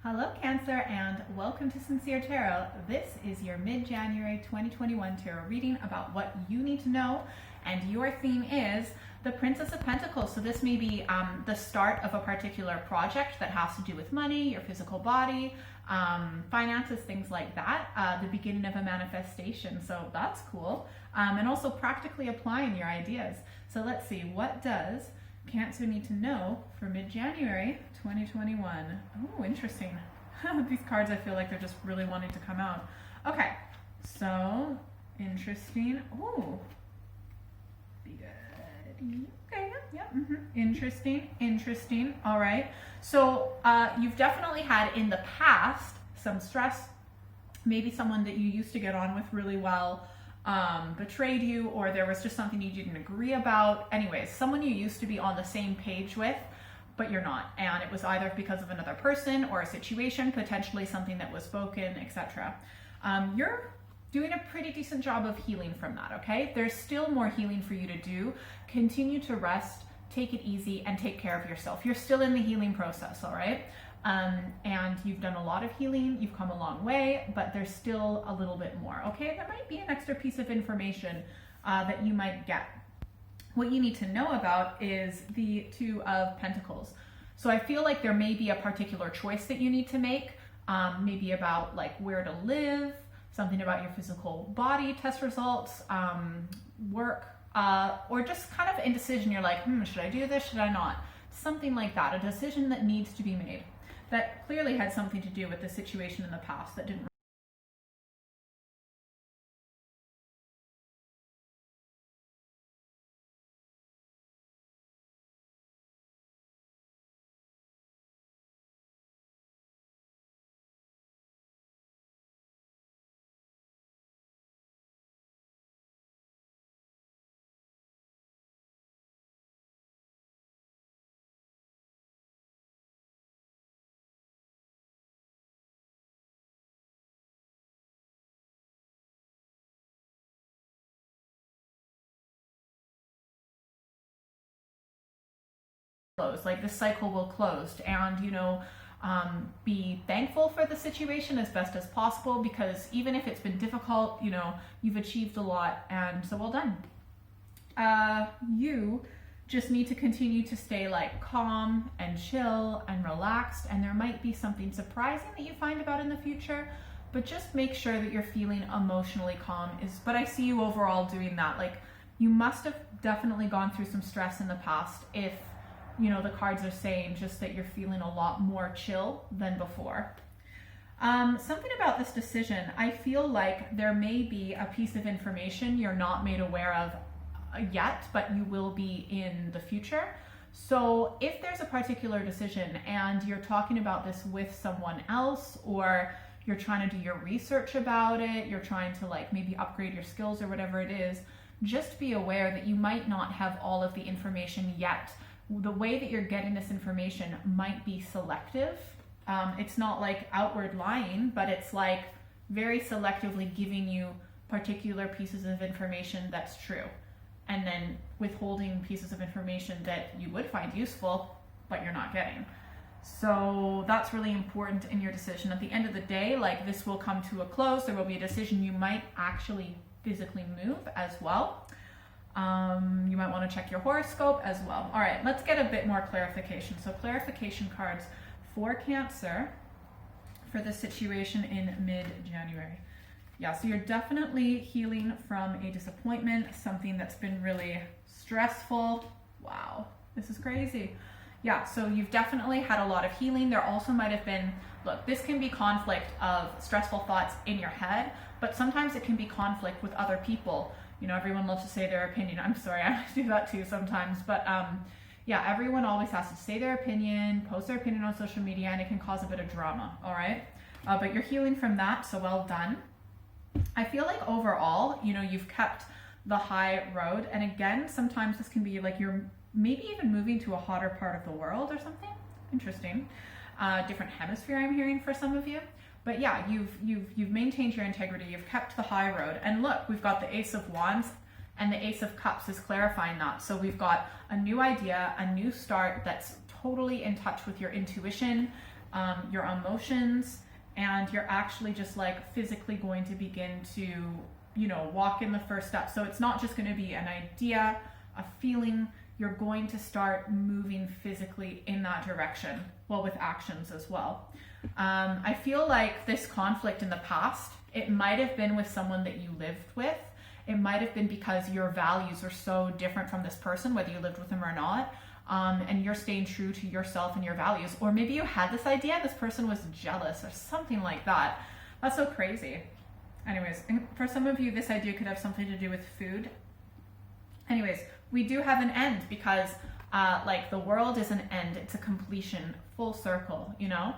Hello Cancer and welcome to Sincere Tarot. This is your mid-January 2021 tarot reading about what you need to know, and your theme is the Princess of Pentacles. So this may be the start of a particular project that has to do with money, your physical body, finances, things like that, the beginning of a manifestation. So that's cool. And also practically applying your ideas. So let's see, what does Cancer need to know for mid-January 2021. Oh, interesting. These cards, I feel like they're just really wanting to come out. Okay, so interesting. Oh, be good. Okay, yeah. Interesting. All right. So you've definitely had in the past some stress. Maybe someone that you used to get on with really well betrayed you, or there was just something you didn't agree about. Anyways, someone you used to be on the same page with, but you're not. And it was either because of another person or a situation, potentially something that was spoken, etc. You're doing a pretty decent job of healing from that, okay? There's still more healing for you to do. Continue to rest, take it easy, and take care of yourself. You're still in the healing process, all right? And you've done a lot of healing, you've come a long way, but there's still a little bit more, okay? There might be an extra piece of information that you might get. What you need to know about is the Two of Pentacles. So I feel like there may be a particular choice that you need to make, maybe about like where to live, something about your physical body, test results, work, or just kind of indecision. You're like, should I do this, should I not? Something like that, a decision that needs to be made. That clearly had something to do with the situation in the past that didn't close, like the cycle will close, and be thankful for the situation as best as possible, because even if it's been difficult, you've achieved a lot, and so well done. You just need to continue to stay like calm and chill and relaxed, and there might be something surprising that you find about in the future, but just make sure that you're feeling emotionally calm. But I see you overall doing that. Like, you must have definitely gone through some stress in the past if the cards are saying just that you're feeling a lot more chill than before. Something about this decision, I feel like there may be a piece of information you're not made aware of yet, but you will be in the future. So if there's a particular decision and you're talking about this with someone else, or you're trying to do your research about it, you're trying to like maybe upgrade your skills or whatever it is, just be aware that you might not have all of the information yet. The way that you're getting this information might be selective. It's not like outward lying, but it's like very selectively giving you particular pieces of information that's true, and then withholding pieces of information that you would find useful, but you're not getting. So that's really important in your decision. At the end of the day, like, this will come to a close. There will be a decision you might actually physically move as well. You might want to check your horoscope as well. All right, let's get a bit more clarification. So clarification cards for Cancer for the situation in mid-January. Yeah, so you're definitely healing from a disappointment, something that's been really stressful. Wow, this is crazy. Yeah, so you've definitely had a lot of healing. There also might have been, look, this can be conflict of stressful thoughts in your head, but sometimes it can be conflict with other people. Everyone loves to say their opinion. I'm sorry, I do that too sometimes. But yeah, everyone always has to say their opinion, post their opinion on social media, and it can cause a bit of drama, all right? But you're healing from that, so well done. I feel like overall, you've kept the high road. And again, sometimes this can be like you're maybe even moving to a hotter part of the world or something. Interesting. Different hemisphere I'm hearing for some of you. But yeah, you've maintained your integrity, you've kept the high road. And look, we've got the Ace of Wands, and the Ace of Cups is clarifying that. So we've got a new idea, a new start that's totally in touch with your intuition, your emotions, and you're actually just like physically going to begin to, you know, walk in the first step. So it's not just going to be an idea, a feeling. You're going to start moving physically in that direction, well, with actions as well. I feel like this conflict in the past, it might have been with someone that you lived with. It might have been because your values are so different from this person, whether you lived with them or not, and you're staying true to yourself and your values. Or maybe you had this idea, this person was jealous or something like that. That's so crazy. Anyways, for some of you, this idea could have something to do with food. Anyways, we do have an end because like the world is an end, it's a completion, full circle, you know?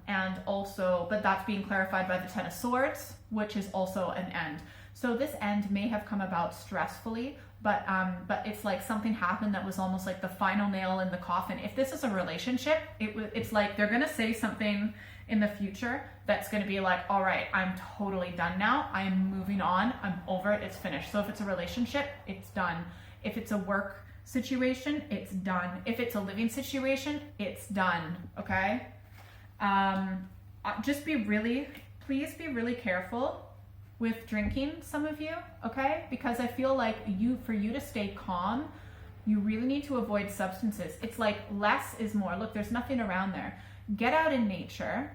And also, but that's being clarified by the Ten of Swords, which is also an end. So this end may have come about stressfully, but it's like something happened that was almost like the final nail in the coffin. If this is a relationship, it's like they're gonna say something in the future that's gonna be like, all right, I'm totally done now. I am moving on. I'm over it. It's finished. So if it's a relationship, it's done. If it's a work situation, it's done. If it's a living situation, it's done. Okay. Just please be really careful with drinking, some of you, okay? Because I feel like for you to stay calm, you really need to avoid substances. It's like less is more. Look, there's nothing around there. Get out in nature,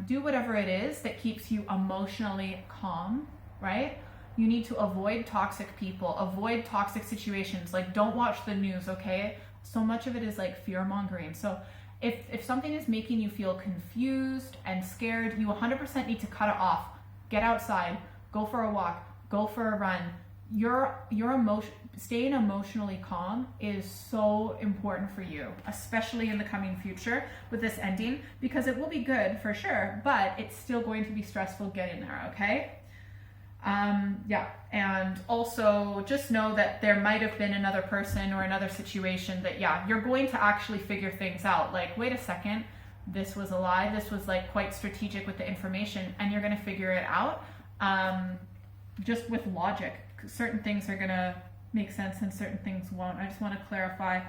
do whatever it is that keeps you emotionally calm, right? You need to avoid toxic people, avoid toxic situations. Like, don't watch the news, okay? So much of it is like fear mongering. So if something is making you feel confused and scared, you 100% need to cut it off. Get outside, go for a walk, go for a run. Staying emotionally calm is so important for you, especially in the coming future with this ending, because it will be good for sure, but it's still going to be stressful getting there, okay? Yeah, and also just know that there might have been another person or another situation that, yeah, you're going to actually figure things out. Like, wait a second, this was a lie. This was like quite strategic with the information, and you're going to figure it out just with logic. Certain things are going to make sense and certain things won't. I just want to clarify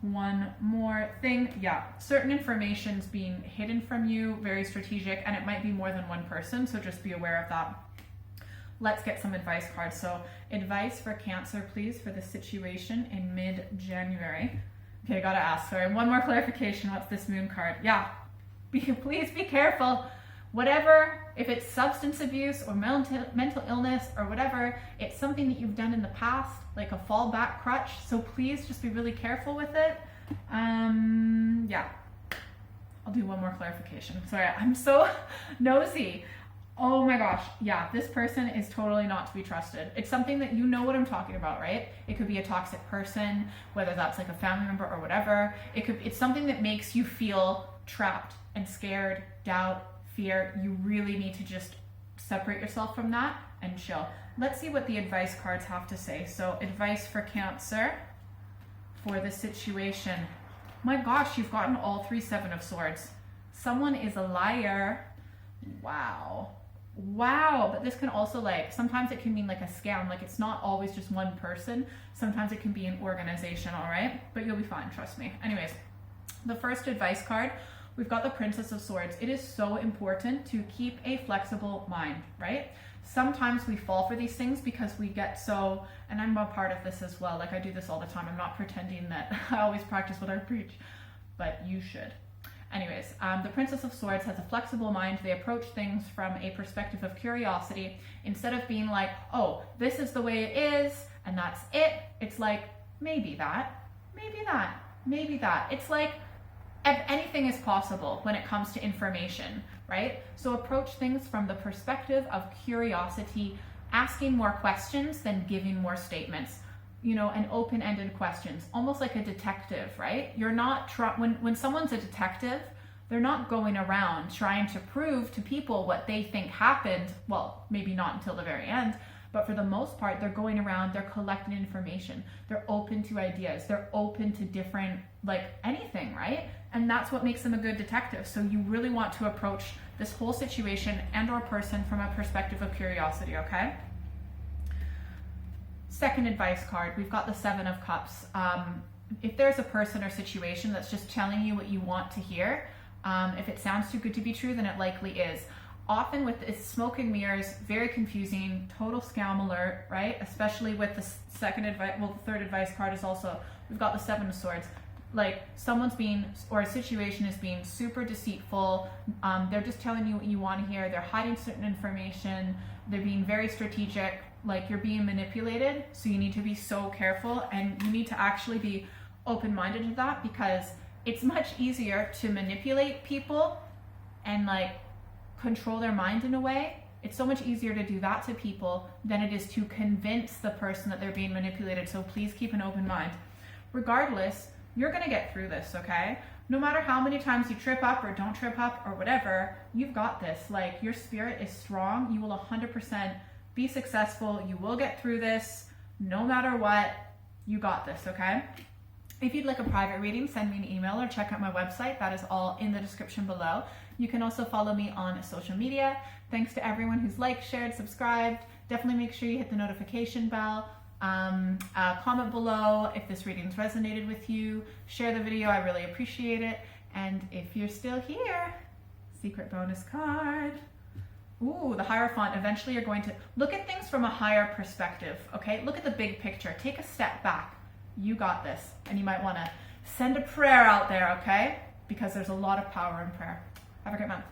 one more thing. Yeah, certain information's being hidden from you, very strategic, and it might be more than one person, so just be aware of that. Let's get some advice cards. So advice for Cancer, please, for the situation in mid-January. Okay, I gotta ask, sorry, one more clarification. What's this moon card? Yeah, please be careful. Whatever, if it's substance abuse or mental illness or whatever, it's something that you've done in the past, like a fallback crutch. So please just be really careful with it. Yeah, I'll do one more clarification. Sorry, I'm so nosy. Oh my gosh, yeah, this person is totally not to be trusted. It's something that you know what I'm talking about, right? It could be a toxic person, whether that's like a family member or whatever. It's something that makes you feel trapped and scared, doubt, fear. You really need to just separate yourself from that and chill. Let's see what the advice cards have to say. So advice for Cancer for the situation. My gosh, you've gotten all 3 Seven of Swords. Someone is a liar. Wow, but this can also, like, sometimes it can mean like a scam. Like, it's not always just one person. Sometimes it can be an organization, all right? But you'll be fine, trust me. Anyways, the first advice card, we've got the Princess of Swords. It is so important to keep a flexible mind, right? Sometimes we fall for these things because we get so, and I'm a part of this as well. Like, I do this all the time. I'm not pretending that I always practice what I preach, but you should. Anyways, the Princess of Swords has a flexible mind. They approach things from a perspective of curiosity. Instead of being like, oh, this is the way it is, and that's it. It's like, maybe that, maybe that, maybe that. It's like, anything is possible when it comes to information, right? So approach things from the perspective of curiosity, asking more questions than giving more statements. You know, and open-ended questions, almost like a detective, right? You're not when someone's a detective, they're not going around trying to prove to people what they think happened. Well, maybe not until the very end, but for the most part, they're going around, they're collecting information. They're open to ideas. They're open to different, like, anything, right? And that's what makes them a good detective. So you really want to approach this whole situation and or person from a perspective of curiosity, okay? Second advice card, we've got the Seven of Cups. If there's a person or situation that's just telling you what you want to hear, If it sounds too good to be true, then it likely is. Often with it's smoke and mirrors, very confusing, total scam alert, right? Especially with the second advice, well, the third advice card is also, we've got the Seven of Swords. Like someone's being, or a situation is being super deceitful. They're just telling you what you want to hear. They're hiding certain information. They're being very strategic. Like you're being manipulated. So you need to be so careful, and you need to actually be open-minded to that, because it's much easier to manipulate people and like control their mind in a way. It's so much easier to do that to people than it is to convince the person that they're being manipulated. So please keep an open mind. Regardless, you're gonna get through this, okay? No matter how many times you trip up or don't trip up or whatever, you've got this. Like your spirit is strong. You will 100% be successful. You will get through this no matter what. You got this, okay? If you'd like a private reading, send me an email or check out my website. That is all in the description below. You can also follow me on social media. Thanks to everyone who's liked, shared, subscribed. Definitely make sure you hit the notification bell. Comment below if this reading's resonated with you. Share the video, I really appreciate it. And if you're still here, secret bonus card. Ooh, the Hierophant. Eventually you're going to look at things from a higher perspective, okay? Look at the big picture. Take a step back. You got this. And you might want to send a prayer out there, okay? Because there's a lot of power in prayer. Have a great month.